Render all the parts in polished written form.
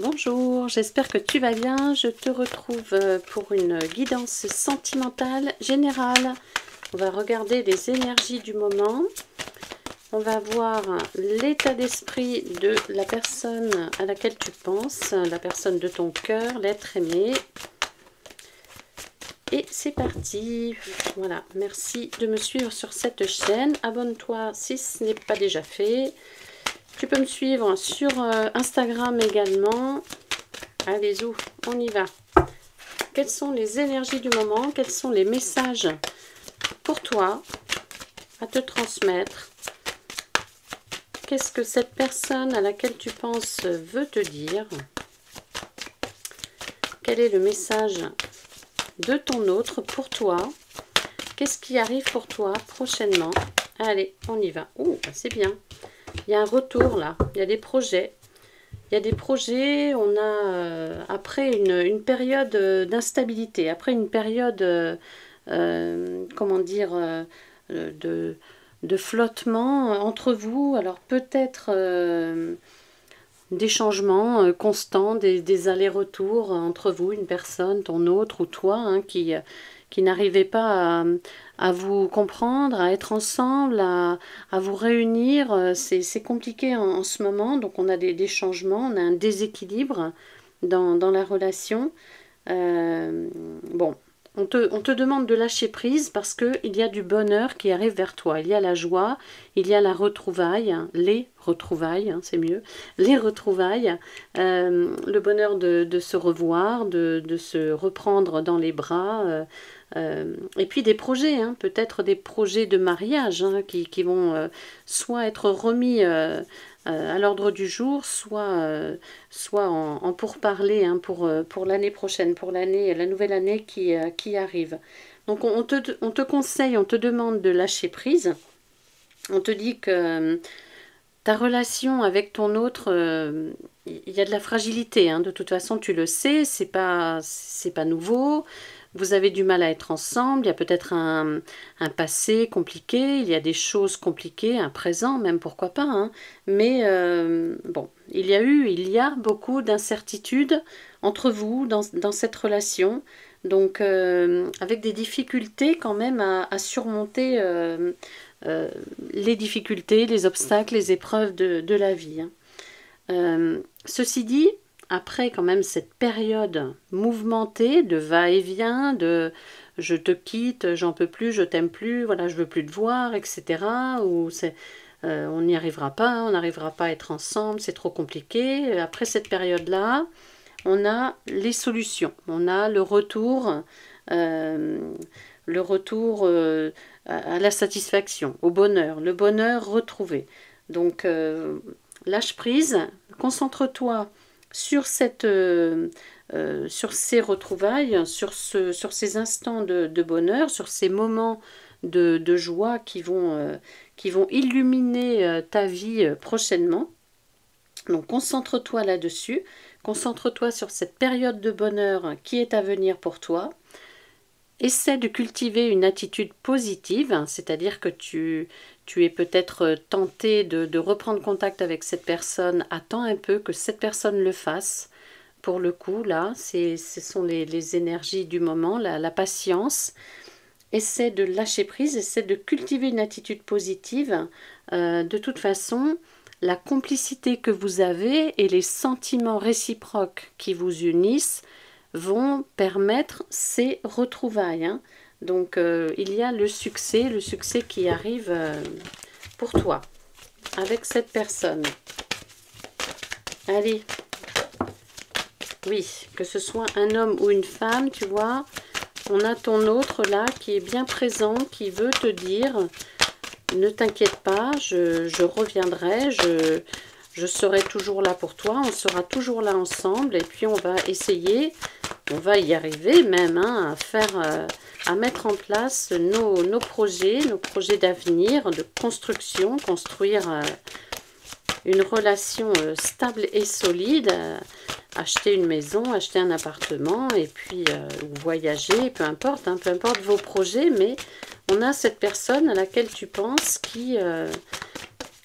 Bonjour, j'espère que tu vas bien. Je te retrouve pour une guidance sentimentale générale. On va regarder les énergies du moment. On va voir l'état d'esprit de la personne à laquelle tu penses, la personne de ton cœur, l'être aimé. Et c'est parti. Voilà, merci de me suivre sur cette chaîne. Abonne-toi si ce n'est pas déjà fait. Tu peux me suivre sur Instagram également. Allez, zou, on y va. Quelles sont les énergies du moment? Quels sont les messages pour toi à te transmettre? Qu'est-ce que cette personne à laquelle tu penses veut te dire? Quel est le message de ton autre pour toi? Qu'est-ce qui arrive pour toi prochainement? Allez, on y va. Oh, c'est bien. Il y a un retour là, il y a des projets. Il y a des projets, on a, après une période d'instabilité, après une période, comment dire, de flottement entre vous. Alors peut-être des changements constants, des allers-retours entre vous, une personne, ton autre ou toi, hein, qui n'arrivait pas à vous comprendre, à être ensemble, à vous réunir. C'est compliqué en ce moment, donc on a des changements, on a un déséquilibre dans la relation. Bon, on te demande de lâcher prise parce qu'il y a du bonheur qui arrive vers toi. Il y a la joie, il y a la retrouvaille, les retrouvailles, hein, c'est mieux, les retrouvailles, le bonheur de se revoir, de se reprendre dans les bras, et puis des projets, hein, peut-être des projets de mariage hein, qui vont soit être remis à l'ordre du jour, soit en pourparlers hein, pour l'année prochaine, pour la nouvelle année qui arrive. Donc on te conseille, on te demande de lâcher prise. On te dit que ta relation avec ton autre, il y a de la fragilité. Hein, de toute façon, tu le sais, c'est pas nouveau. Vous avez du mal à être ensemble, il y a peut-être un passé compliqué, il y a des choses compliquées, un présent même, pourquoi pas. Hein. Mais bon, il y a beaucoup d'incertitudes entre vous dans cette relation. Donc avec des difficultés quand même à surmonter les difficultés, les obstacles, les épreuves de la vie. Hein. Ceci dit, après quand même cette période mouvementée de va-et-vient, de je te quitte, j'en peux plus, je t'aime plus, voilà, je veux plus te voir, etc. Ou on n'y arrivera pas, on n'arrivera pas à être ensemble, c'est trop compliqué. Après cette période-là, on a les solutions, on a le retour à la satisfaction, au bonheur, le bonheur retrouvé. Donc lâche prise, concentre-toi sur ces retrouvailles, sur ces instants de bonheur, sur ces moments de joie qui vont illuminer ta vie prochainement. Donc concentre-toi là-dessus, concentre-toi sur cette période de bonheur qui est à venir pour toi. Essaie de cultiver une attitude positive, hein, c'est-à-dire que tu es peut-être tenté de reprendre contact avec cette personne. Attends un peu que cette personne le fasse. Pour le coup, là, ce sont les énergies du moment, la patience. Essaie de lâcher prise, essaie de cultiver une attitude positive. De toute façon, la complicité que vous avez et les sentiments réciproques qui vous unissent vont permettre ces retrouvailles. Hein. Donc il y a le succès qui arrive pour toi, avec cette personne. Allez, oui, que ce soit un homme ou une femme, tu vois, on a ton autre là qui est bien présent, qui veut te dire, ne t'inquiète pas, je reviendrai, je serai toujours là pour toi, on sera toujours là ensemble, et puis on va essayer, on va y arriver même, hein, à mettre en place nos projets d'avenir, de construction, construire une relation stable et solide, acheter une maison, acheter un appartement, et puis voyager, peu importe, hein, peu importe vos projets, mais on a cette personne à laquelle tu penses qui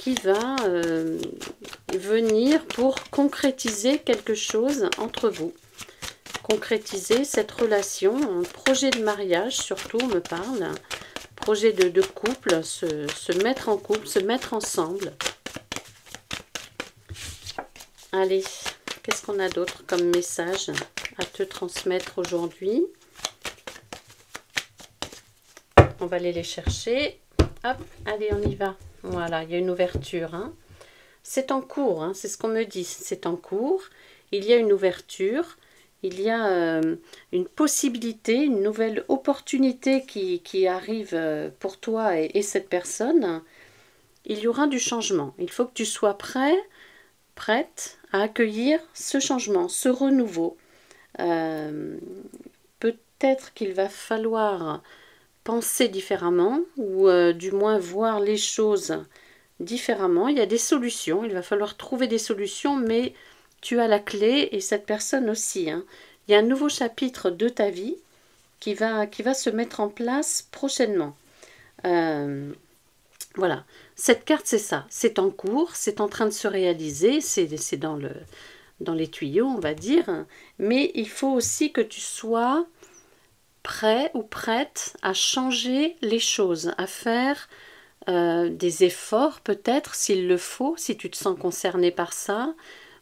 qui va venir pour concrétiser quelque chose entre vous. Concrétiser cette relation, un projet de mariage surtout, on me parle. Projet de couple, se mettre en couple, se mettre ensemble. Allez, qu'est-ce qu'on a d'autre comme message à te transmettre aujourd'hui? On va aller les chercher. Hop, allez, on y va. Voilà, il y a une ouverture. Hein. C'est en cours, hein, c'est ce qu'on me dit. C'est en cours. Il y a une ouverture. Il y a une possibilité, une nouvelle opportunité qui arrive pour toi et cette personne. Il y aura du changement. Il faut que tu sois prête à accueillir ce changement, ce renouveau. Peut-être qu'il va falloir penser différemment ou du moins voir les choses différemment. Il y a des solutions, il va falloir trouver des solutions, mais tu as la clé et cette personne aussi. Hein. Il y a un nouveau chapitre de ta vie qui va se mettre en place prochainement. Voilà, cette carte c'est ça, c'est en cours, c'est en train de se réaliser, c'est dans les tuyaux on va dire, mais il faut aussi que tu sois prêt ou prête à changer les choses, à faire des efforts peut-être s'il le faut, si tu te sens concerné par ça,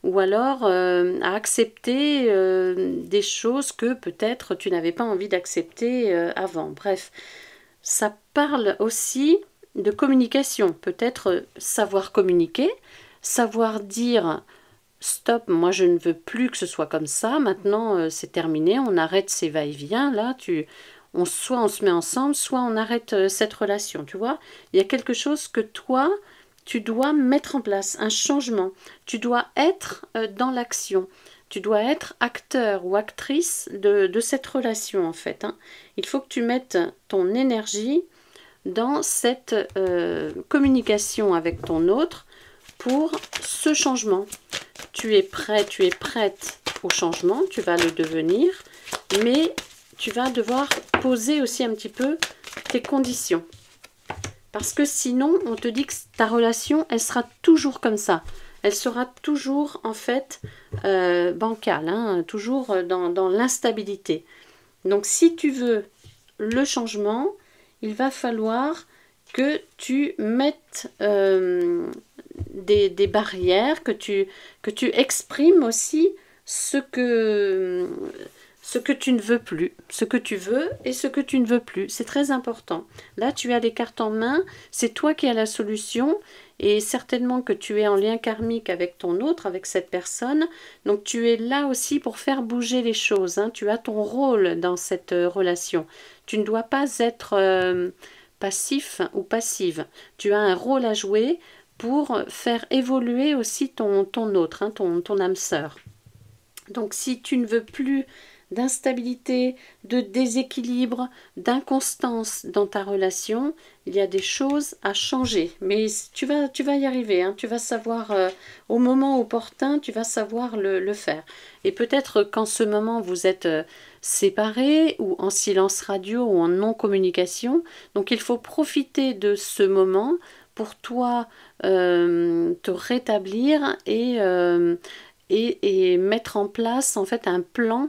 ou alors à accepter des choses que peut-être tu n'avais pas envie d'accepter avant. Bref, ça parle aussi de communication, peut-être savoir communiquer, savoir dire stop, moi je ne veux plus que ce soit comme ça, maintenant c'est terminé, on arrête ces va-et-vient, là, soit on se met ensemble, soit on arrête cette relation, tu vois. Il y a quelque chose que toi, tu dois mettre en place, un changement, tu dois être dans l'action, tu dois être acteur ou actrice de cette relation en fait. Hein. Il faut que tu mettes ton énergie dans cette communication avec ton autre pour ce changement. Tu es prêt, tu es prête au changement, tu vas le devenir, mais tu vas devoir poser aussi un petit peu tes conditions. Parce que sinon, on te dit que ta relation, elle sera toujours comme ça. Elle sera toujours, en fait, bancale, hein, toujours dans l'instabilité. Donc, si tu veux le changement, il va falloir que tu mettes des barrières, que tu exprimes aussi ce que tu ne veux plus, ce que tu veux et ce que tu ne veux plus. C'est très important. Là, tu as les cartes en main, c'est toi qui as la solution et certainement que tu es en lien karmique avec ton autre, avec cette personne. Donc, tu es là aussi pour faire bouger les choses. Hein. Tu as ton rôle dans cette relation. Tu ne dois pas être passif ou passive. Tu as un rôle à jouer pour faire évoluer aussi ton autre, hein, ton âme sœur. Donc, si tu ne veux plus d'instabilité, de déséquilibre, d'inconstance dans ta relation, il y a des choses à changer. Mais tu vas y arriver, hein. Tu vas savoir, au moment opportun, tu vas savoir le faire. Et peut-être qu'en ce moment, vous êtes séparés ou en silence radio ou en non-communication. Donc, il faut profiter de ce moment pour toi te rétablir et mettre en place en fait un plan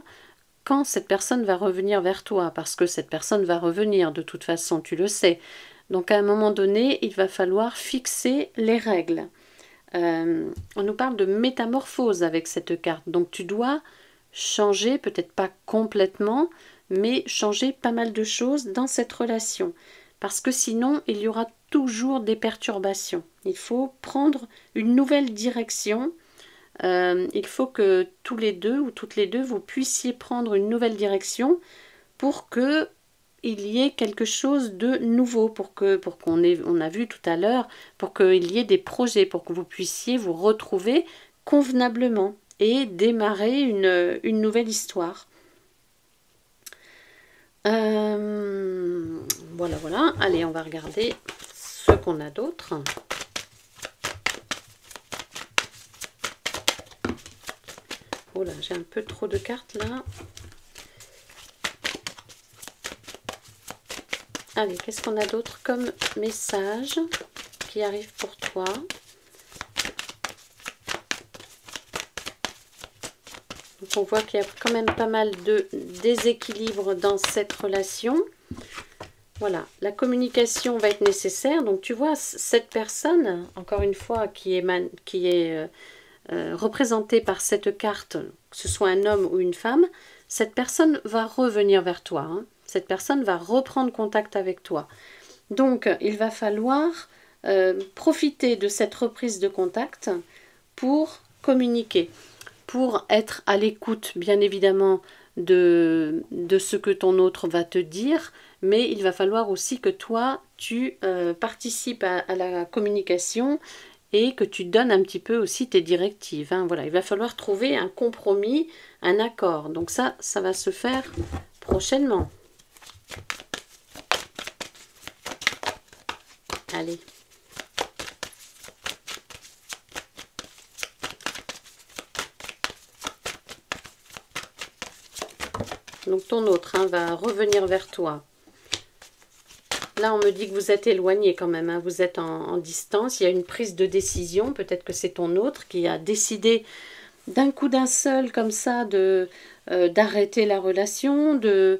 quand cette personne va revenir vers toi, parce que cette personne va revenir de toute façon, tu le sais. Donc à un moment donné, il va falloir fixer les règles. On nous parle de métamorphose avec cette carte, donc tu dois changer, peut-être pas complètement, mais changer pas mal de choses dans cette relation. Parce que sinon, il y aura toujours des perturbations. Il faut prendre une nouvelle direction. Il faut que tous les deux ou toutes les deux vous puissiez prendre une nouvelle direction pour que il y ait quelque chose de nouveau, pour qu'on ait, on a vu tout à l'heure, pour qu'il y ait des projets, pour que vous puissiez vous retrouver convenablement et démarrer une nouvelle histoire. Voilà. Allez, on va regarder ce qu'on a d'autre. Oh là, j'ai un peu trop de cartes là. Allez, qu'est-ce qu'on a d'autre comme message qui arrive pour toi? Donc on voit qu'il y a quand même pas mal de déséquilibre dans cette relation. Voilà, la communication va être nécessaire. Donc tu vois, cette personne, encore une fois, qui est représentée par cette carte, que ce soit un homme ou une femme, cette personne va revenir vers toi. Hein. Cette personne va reprendre contact avec toi. Donc, il va falloir profiter de cette reprise de contact pour communiquer, pour être à l'écoute, bien évidemment, de ce que ton autre va te dire, mais il va falloir aussi que toi, tu participes à la communication et que tu donnes un petit peu aussi tes directives. Hein. Voilà, il va falloir trouver un compromis, un accord. Donc ça va se faire prochainement. Allez. Donc ton autre hein, va revenir vers toi. Là, on me dit que vous êtes éloigné quand même. Hein. Vous êtes en distance. Il y a une prise de décision. Peut-être que c'est ton autre qui a décidé d'un coup d'un seul comme ça d'arrêter la relation, de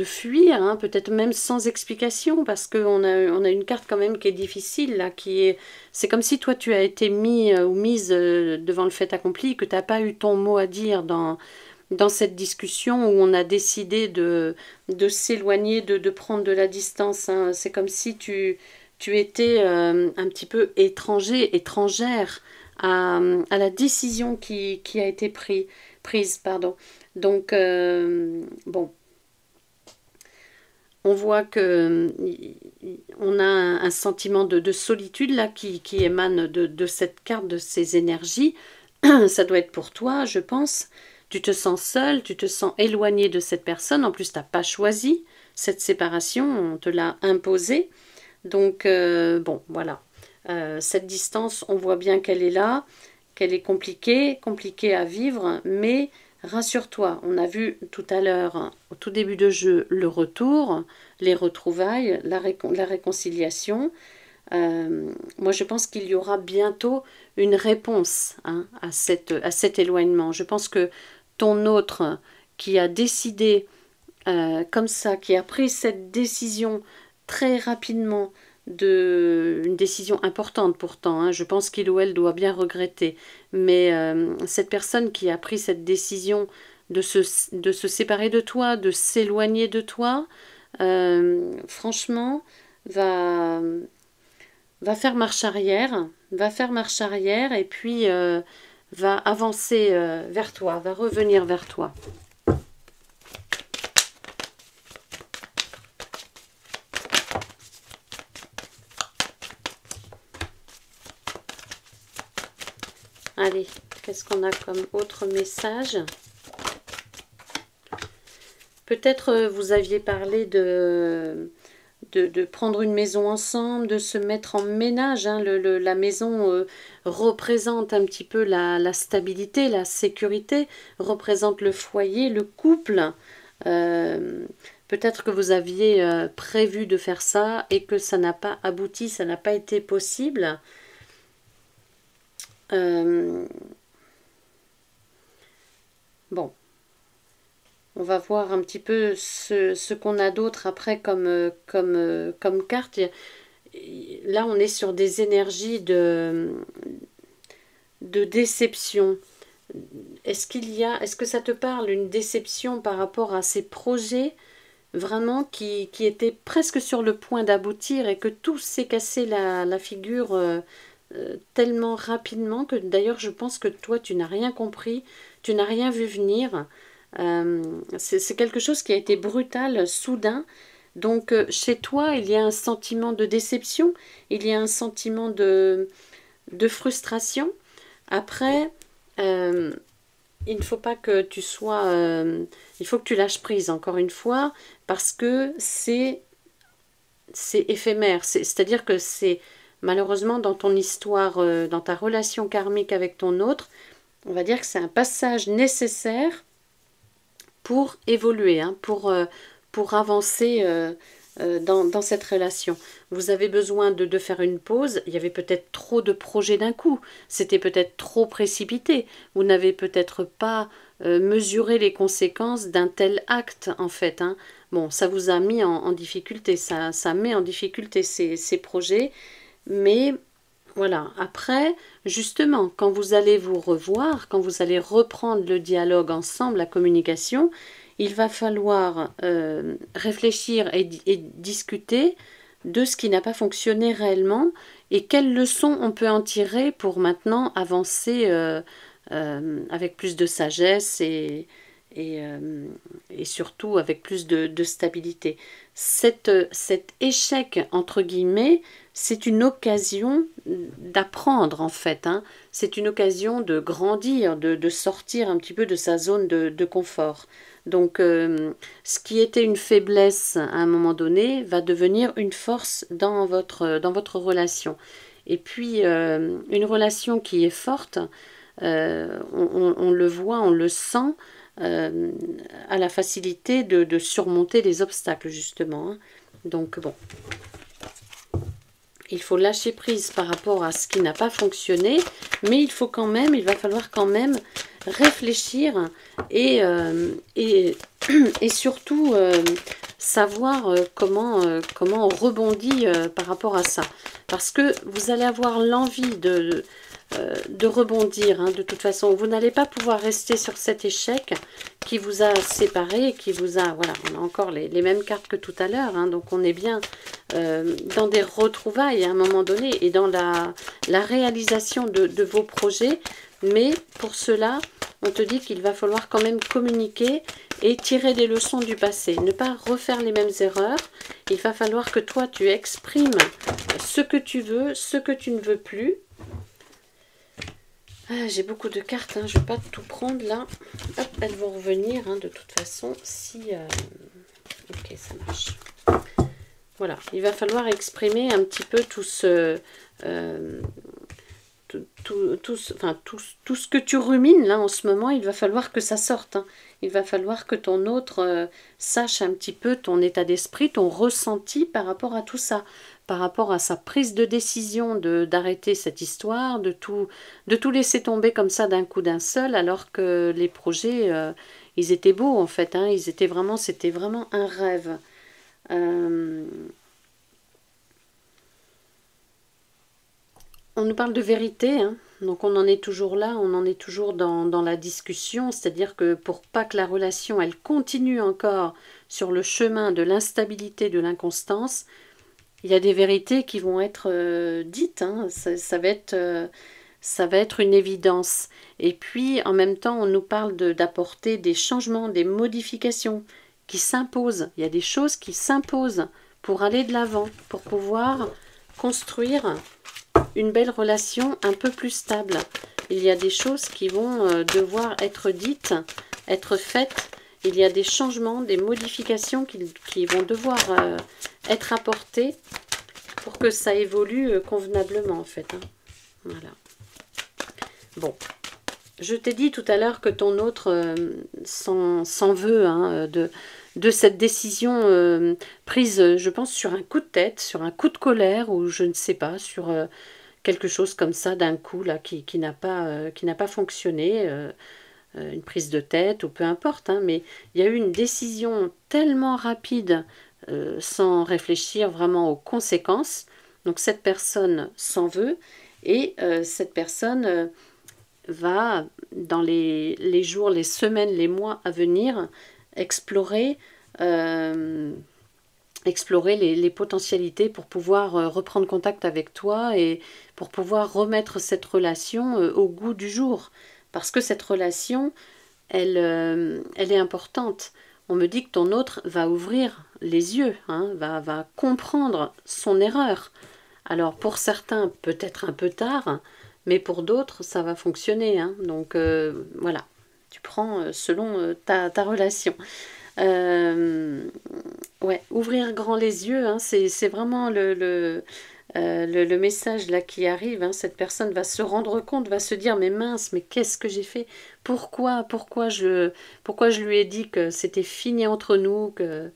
fuir, hein, peut-être même sans explication, parce qu'on a une carte quand même qui est difficile, là, c'est comme si toi tu as été mis ou mise devant le fait accompli, que tu n'as pas eu ton mot à dire dans cette discussion où on a décidé de s'éloigner, de prendre de la distance. Hein. C'est comme si tu étais un petit peu étrangère à la décision qui a été prise. Pardon. Donc, bon. On voit que on a un sentiment de solitude là qui émane de cette carte, de ces énergies. Ça doit être pour toi, je pense. Tu te sens seul, tu te sens éloigné de cette personne. En plus, tu n'as pas choisi cette séparation, on te l'a imposée. Donc, bon, voilà. Cette distance, on voit bien qu'elle est là, qu'elle est compliquée à vivre, mais rassure-toi, on a vu tout à l'heure, au tout début de jeu, le retour, les retrouvailles, la réconciliation. Moi, je pense qu'il y aura bientôt une réponse hein, à cet éloignement. Je pense que ton autre qui a décidé comme ça, qui a pris cette décision très rapidement, une décision importante pourtant, hein, je pense qu'il ou elle doit bien regretter, mais cette personne qui a pris cette décision de se séparer de toi, de s'éloigner de toi, franchement, va faire marche arrière, et puis va avancer vers toi, va revenir vers toi. Allez, qu'est-ce qu'on a comme autre message? Peut-être vous aviez parlé de prendre une maison ensemble, de se mettre en ménage. Hein. La maison représente un petit peu la stabilité, la sécurité, représente le foyer, le couple. Peut-être que vous aviez prévu de faire ça et que ça n'a pas abouti, ça n'a pas été possible. Bon, on va voir un petit peu ce qu'on a d'autre après comme carte. Là, on est sur des énergies de déception. Est-ce que ça te parle, une déception par rapport à ces projets vraiment qui étaient presque sur le point d'aboutir et que tout s'est cassé la figure tellement rapidement que d'ailleurs je pense que toi tu n'as rien compris, tu n'as rien vu venir. C'est quelque chose qui a été brutal, soudain. Donc chez toi il y a un sentiment de déception, il y a un sentiment de frustration. Après il ne faut pas que tu sois il faut que tu lâches prise encore une fois, parce que c'est éphémère, c'est-à-dire que c'est malheureusement dans ton histoire, dans ta relation karmique avec ton autre, on va dire que c'est un passage nécessaire pour évoluer, hein, pour avancer dans cette relation. Vous avez besoin de faire une pause. Il y avait peut-être trop de projets d'un coup. C'était peut-être trop précipité. Vous n'avez peut-être pas mesuré les conséquences d'un tel acte, en fait. Hein. Bon, ça vous a mis en difficulté. Ça met en difficulté ces projets. Mais voilà, après, justement, quand vous allez vous revoir, quand vous allez reprendre le dialogue ensemble, la communication, il va falloir réfléchir et discuter de ce qui n'a pas fonctionné réellement et quelles leçons on peut en tirer pour maintenant avancer avec plus de sagesse et surtout avec plus de stabilité. Cet échec, entre guillemets, c'est une occasion d'apprendre en fait. Hein. C'est une occasion de grandir, de sortir un petit peu de sa zone de confort. Donc, ce qui était une faiblesse à un moment donné va devenir une force dans votre relation. Et puis, une relation qui est forte, on le voit, on le sent, à la facilité de surmonter les obstacles, justement. Hein. Donc, bon. Il faut lâcher prise par rapport à ce qui n'a pas fonctionné, mais il va falloir quand même réfléchir et surtout savoir comment on rebondit par rapport à ça. Parce que vous allez avoir l'envie de rebondir, hein, de toute façon. Vous n'allez pas pouvoir rester sur cet échec qui vous a séparé, qui vous a... Voilà, on a encore les mêmes cartes que tout à l'heure, hein, donc on est bien dans des retrouvailles à un moment donné et dans la réalisation de vos projets. Mais pour cela, on te dit qu'il va falloir quand même communiquer et tirer des leçons du passé. Ne pas refaire les mêmes erreurs. Il va falloir que toi, tu exprimes ce que tu veux, ce que tu ne veux plus. Ah, j'ai beaucoup de cartes, hein. Je ne vais pas tout prendre là. Hop, elles vont revenir hein, de toute façon. Si, ok, ça marche. Voilà, il va falloir exprimer un petit peu tout ce... tout ce que tu rumines là en ce moment, il va falloir que ça sorte. Hein. Il va falloir que ton autre sache un petit peu ton état d'esprit, ton ressenti par rapport à tout ça, par rapport à sa prise de décision d'arrêter cette histoire, de tout laisser tomber comme ça d'un coup d'un seul, alors que les projets, ils étaient beaux en fait. Hein. C'était vraiment un rêve. On nous parle de vérité, hein. Donc on en est toujours là, on en est toujours dans la discussion, c'est-à-dire que pour pas que la relation, elle continue encore sur le chemin de l'instabilité, de l'inconstance, il y a des vérités qui vont être dites, hein. Ça va être une évidence. Et puis en même temps, on nous parle d'apporter des changements, des modifications qui s'imposent. Il y a des choses qui s'imposent pour aller de l'avant, pour pouvoir construire une belle relation un peu plus stable. Il y a des choses qui vont devoir être dites, être faites. Il y a des changements, des modifications qui vont devoir être apportées pour que ça évolue convenablement en fait. Hein. Voilà. Bon. Je t'ai dit tout à l'heure que ton autre s'en veut hein, de cette décision prise, je pense, sur un coup de tête, sur un coup de colère, ou je ne sais pas, sur quelque chose comme ça d'un coup là qui n'a pas fonctionné, une prise de tête ou peu importe, hein, mais il y a eu une décision tellement rapide sans réfléchir vraiment aux conséquences. Donc cette personne s'en veut et cette personne va, dans les jours, les semaines, les mois à venir, explorer les potentialités pour pouvoir reprendre contact avec toi et pour pouvoir remettre cette relation au goût du jour. Parce que cette relation, elle est importante. On me dit que ton autre va ouvrir les yeux, hein, va comprendre son erreur. Alors pour certains, peut-être un peu tard, mais pour d'autres, ça va fonctionner. Hein. Donc voilà, tu prends selon ta relation. Ouais, ouvrir grand les yeux, hein, c'est vraiment le message là qui arrive. Hein. Cette personne va se rendre compte, va se dire mais mince, mais qu'est-ce que j'ai fait? Pourquoi je lui ai dit que c'était fini entre nous, que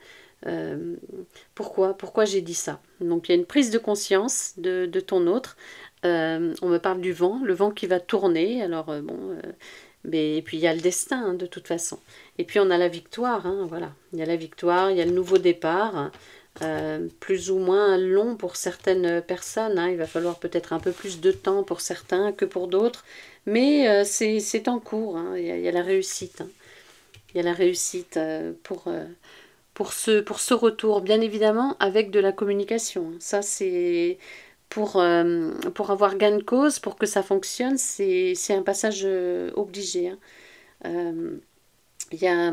Pourquoi j'ai dit ça? Donc il y a une prise de conscience de ton autre. On me parle du vent, le vent qui va tourner. Alors mais et puis il y a le destin hein, de toute façon. Et puis on a la victoire, hein, voilà. Il y a la victoire, il y a le nouveau départ, plus ou moins long pour certaines personnes. Hein. Il va falloir peut-être un peu plus de temps pour certains que pour d'autres. Mais c'est en cours, hein. Il y a la réussite. Hein. Il y a la réussite pour ce retour, bien évidemment, avec de la communication. Ça, c'est pour avoir gain de cause, pour que ça fonctionne, c'est un passage obligé. Hein. Il y a,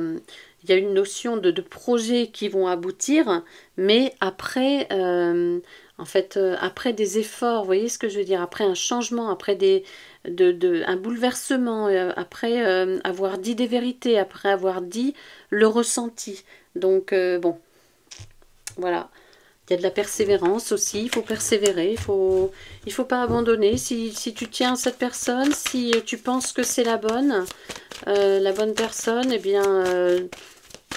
il y a une notion de projets qui vont aboutir, mais après, en fait, après des efforts, vous voyez ce que je veux dire, après un changement, après un bouleversement, après avoir dit des vérités, après avoir dit le ressenti. Donc, bon, voilà. Il y a de la persévérance aussi, il faut persévérer, il faut pas abandonner. Si tu tiens à cette personne, si tu penses que c'est la bonne personne, eh bien,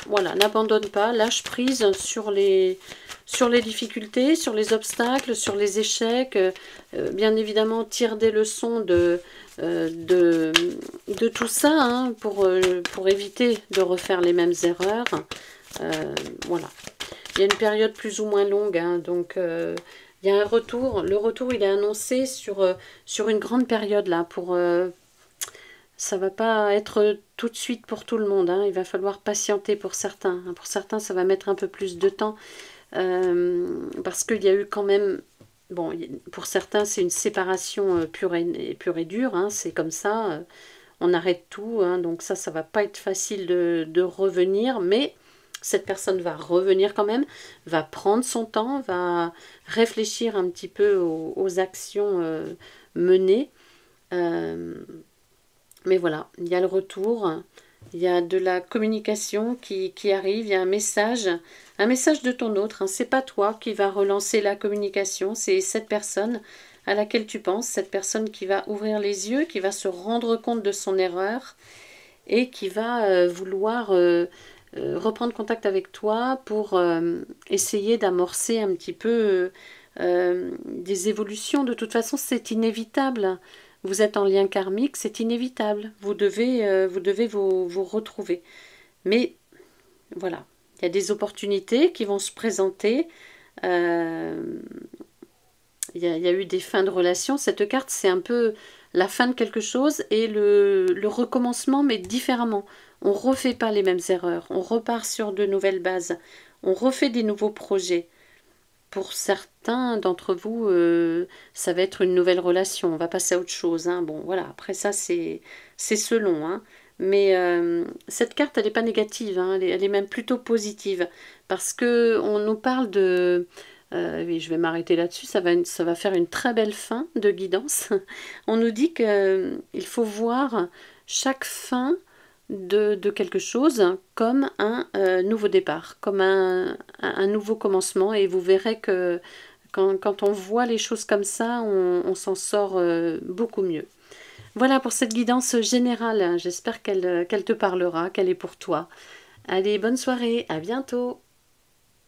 voilà, n'abandonne pas, lâche prise sur les difficultés, sur les obstacles, sur les échecs. Bien évidemment, tire des leçons de tout ça, hein, pour éviter de refaire les mêmes erreurs. Voilà. Il y a une période plus ou moins longue, hein, donc il y a un retour. Le retour, il est annoncé sur une grande période, là, ça va pas être tout de suite pour tout le monde, hein, il va falloir patienter pour certains. Pour certains, ça va mettre un peu plus de temps, parce qu'il y a eu quand même... Bon, pour certains, c'est une séparation pure et dure, hein, c'est comme ça, on arrête tout, hein, donc ça va pas être facile de revenir, mais... Cette personne va revenir quand même, va prendre son temps, va réfléchir un petit peu aux actions menées. Mais voilà, il y a le retour, il y a de la communication qui arrive, il y a un message de ton autre. Hein. C'est pas toi qui va relancer la communication, c'est cette personne à laquelle tu penses, cette personne qui va ouvrir les yeux, qui va se rendre compte de son erreur et qui va vouloir... reprendre contact avec toi pour essayer d'amorcer un petit peu des évolutions. De toute façon, c'est inévitable. Vous êtes en lien karmique, c'est inévitable. Vous devez vous retrouver. Mais voilà, il y a des opportunités qui vont se présenter. Il y a eu des fins de relation. Cette carte, c'est un peu la fin de quelque chose et le recommencement, mais différemment. On ne refait pas les mêmes erreurs. On repart sur de nouvelles bases. On refait des nouveaux projets. Pour certains d'entre vous, ça va être une nouvelle relation. On va passer à autre chose. Hein. Bon, voilà. Après ça, c'est selon. Hein. Mais cette carte, elle n'est pas négative. Hein. Elle est même plutôt positive. Parce qu'on nous parle de... oui, je vais m'arrêter là-dessus, ça va faire une très belle fin de guidance. On nous dit qu'il faut voir chaque fin de quelque chose comme un nouveau départ, comme un nouveau commencement. Et vous verrez que quand on voit les choses comme ça, on s'en sort beaucoup mieux. Voilà pour cette guidance générale. J'espère qu'elle te parlera, qu'elle est pour toi. Allez, bonne soirée, à bientôt.